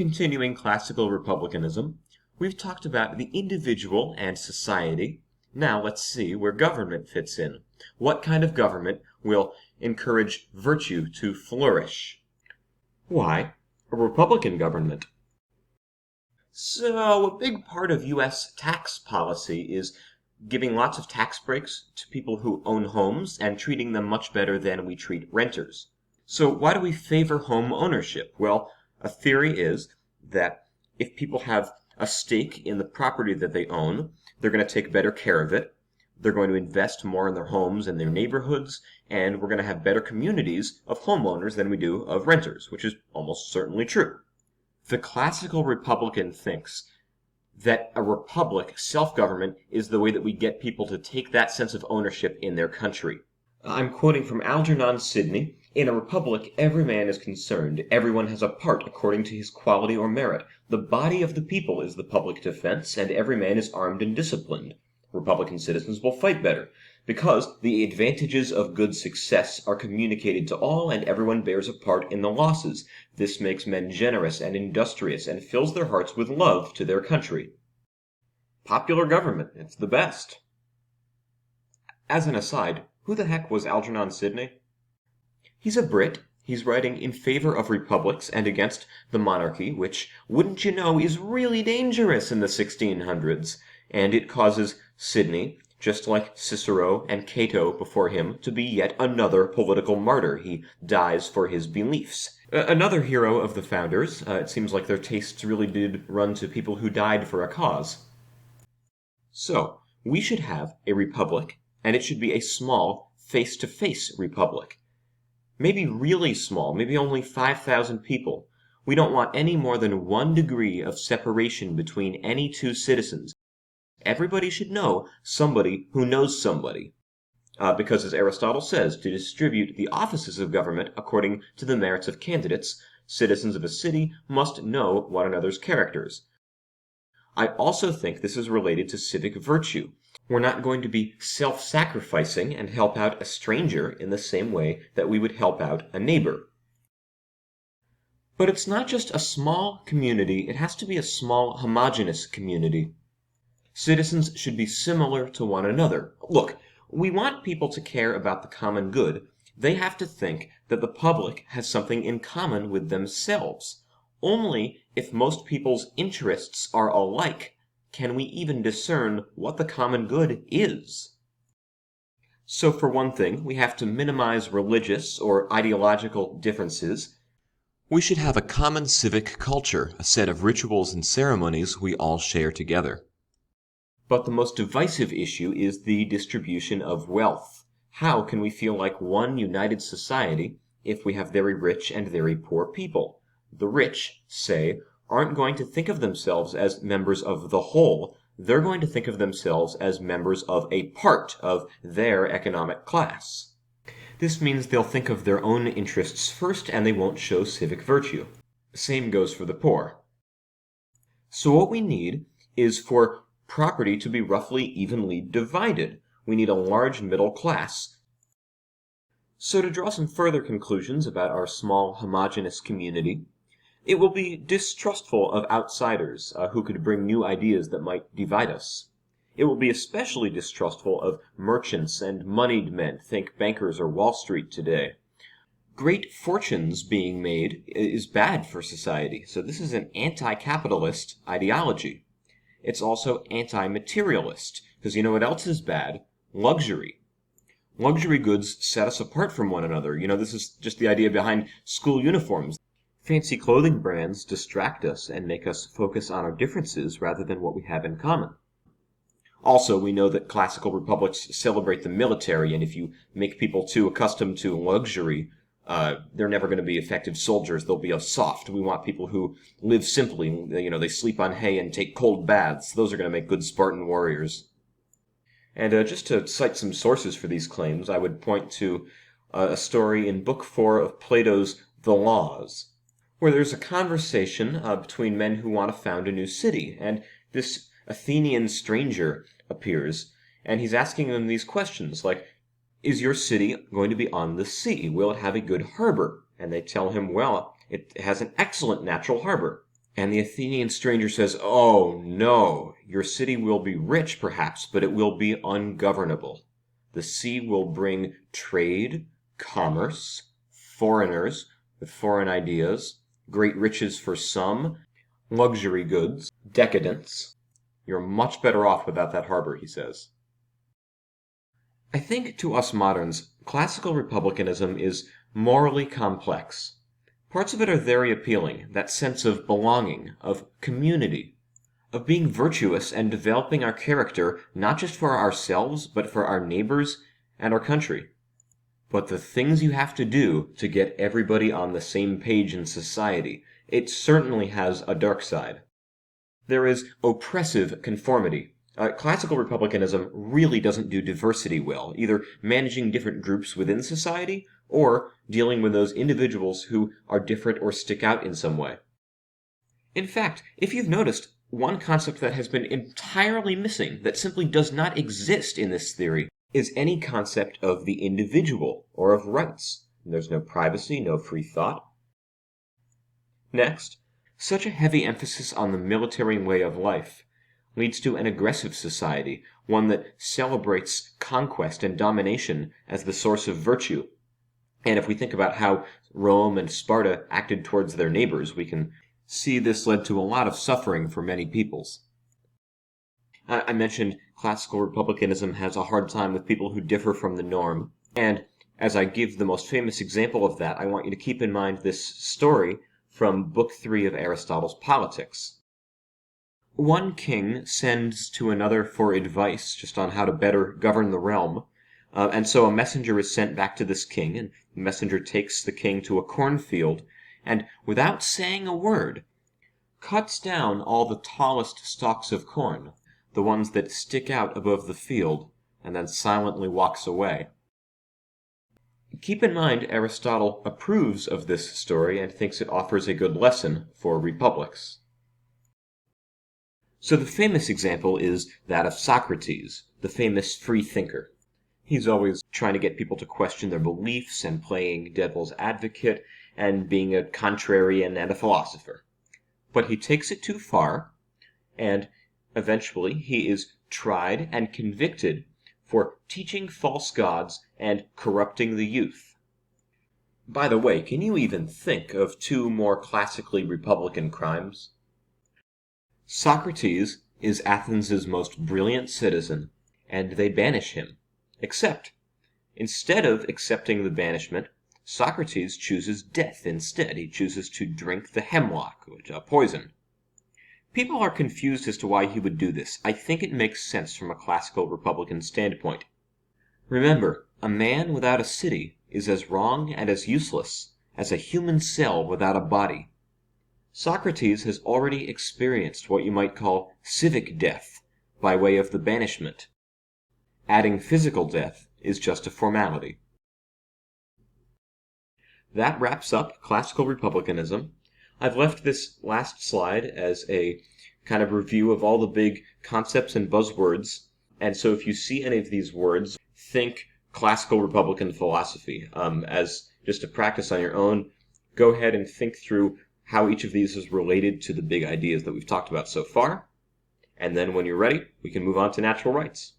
Continuing classical republicanism, we've talked about the individual and society. Now let's see where government fits in. What kind of government will encourage virtue to flourish? Why, a republican government. So, a big part of U.S. tax policy is giving lots of tax breaks to people who own homes and treating them much better than we treat renters. So why do we favor home ownership? Well, a theory is that if people have a stake in the property that they own, they're going to take better care of it, they're going to invest more in their homes and their neighborhoods, and we're going to have better communities of homeowners than we do of renters, which is almost certainly true. The classical Republican thinks that a republic, self-government, is the way that we get people to take that sense of ownership in their country. I'm quoting from Algernon Sidney. In a republic, every man is concerned. Everyone has a part according to his quality or merit. The body of the people is the public defense, and every man is armed and disciplined. Republican citizens will fight better, because the advantages of good success are communicated to all, and everyone bears a part in the losses. This makes men generous and industrious, and fills their hearts with love to their country. Popular government, it's the best. As an aside, who the heck was Algernon Sidney? He's a Brit. He's writing in favor of republics and against the monarchy, which, wouldn't you know, is really dangerous in the 1600s, and it causes Sidney, just like Cicero and Cato before him, to be yet another political martyr. He dies for his beliefs. Another hero of the founders. It seems like their tastes really did run to people who died for a cause. So, we should have a republic, and it should be a small, face-to-face republic. Maybe really small, maybe only 5,000 people. We don't want any more than 1 degree of separation between any two citizens. Everybody should know somebody who knows somebody. Because as Aristotle says, to distribute the offices of government according to the merits of candidates, citizens of a city must know one another's characters. I also think this is related to civic virtue. We're not going to be self-sacrificing and help out a stranger in the same way that we would help out a neighbor. But it's not just a small community, it has to be a small, homogeneous community. Citizens should be similar to one another. Look, we want people to care about the common good. They have to think that the public has something in common with themselves. Only if most people's interests are alike can we even discern what the common good is. So for one thing, we have to minimize religious or ideological differences. We should have a common civic culture, a set of rituals and ceremonies we all share together. But the most divisive issue is the distribution of wealth. How can we feel like one united society if we have very rich and very poor people? The rich, say, aren't going to think of themselves as members of the whole. They're going to think of themselves as members of a part of their economic class. This means they'll think of their own interests first and they won't show civic virtue. Same goes for the poor. So what we need is for property to be roughly evenly divided. We need a large middle class. So to draw some further conclusions about our small homogeneous community, it will be distrustful of outsiders who could bring new ideas that might divide us. It will be especially distrustful of merchants and moneyed men, think bankers or Wall Street today. Great fortunes being made is bad for society, so this is an anti-capitalist ideology. It's also anti-materialist, because you know what else is bad? Luxury. Luxury goods set us apart from one another. This is just the idea behind school uniforms. Fancy clothing brands distract us and make us focus on our differences rather than what we have in common. Also, we know that classical republics celebrate the military, and if you make people too accustomed to luxury, they're never going to be effective soldiers. They'll be soft. We want people who live simply. They sleep on hay and take cold baths. Those are going to make good Spartan warriors. And just to cite some sources for these claims, I would point to a story in Book 4 of Plato's The Laws, where there's a conversation between men who want to found a new city, and this Athenian stranger appears, and he's asking them these questions, like, is your city going to be on the sea? Will it have a good harbor? And they tell him, well, it has an excellent natural harbor. And the Athenian stranger says, "Oh, no, your city will be rich, perhaps, but it will be ungovernable. The sea will bring trade, commerce, foreigners with foreign ideas, great riches for some, luxury goods, decadence. You're much better off without that harbor," he says. I think to us moderns, classical republicanism is morally complex. Parts of it are very appealing, that sense of belonging, of community, of being virtuous and developing our character not just for ourselves, but for our neighbors and our country. But the things you have to do to get everybody on the same page in society, it certainly has a dark side. There is oppressive conformity. Classical republicanism really doesn't do diversity well, either managing different groups within society or dealing with those individuals who are different or stick out in some way. In fact, if you've noticed, one concept that has been entirely missing, that simply does not exist in this theory, is any concept of the individual or of rights. There's no privacy, no free thought. Next, such a heavy emphasis on the military way of life leads to an aggressive society, one that celebrates conquest and domination as the source of virtue. And if we think about how Rome and Sparta acted towards their neighbors, we can see this led to a lot of suffering for many peoples. I mentioned classical republicanism has a hard time with people who differ from the norm, and as I give the most famous example of that, I want you to keep in mind this story from Book 3 of Aristotle's Politics. One king sends to another for advice just on how to better govern the realm, and so a messenger is sent back to this king, and the messenger takes the king to a cornfield, and without saying a word, cuts down all the tallest stalks of corn, the ones that stick out above the field, and then silently walks away. Keep in mind Aristotle approves of this story and thinks it offers a good lesson for republics. So the famous example is that of Socrates, the famous free thinker. He's always trying to get people to question their beliefs and playing devil's advocate and being a contrarian and a philosopher. But he takes it too far, and eventually he is tried and convicted for teaching false gods and corrupting the youth. By the way, can you even think of two more classically republican crimes? Socrates is Athens' most brilliant citizen, and they banish him. Except, instead of accepting the banishment, Socrates chooses death instead. He chooses to drink the hemlock, which is a poison. People are confused as to why he would do this. I think it makes sense from a classical republican standpoint. Remember, a man without a city is as wrong and as useless as a human cell without a body. Socrates has already experienced what you might call civic death by way of the banishment. Adding physical death is just a formality. That wraps up classical republicanism. I've left this last slide as a kind of review of all the big concepts and buzzwords, and so if you see any of these words, think classical republican philosophy. As just a practice on your own, go ahead and think through how each of these is related to the big ideas that we've talked about so far, and then when you're ready, we can move on to natural rights.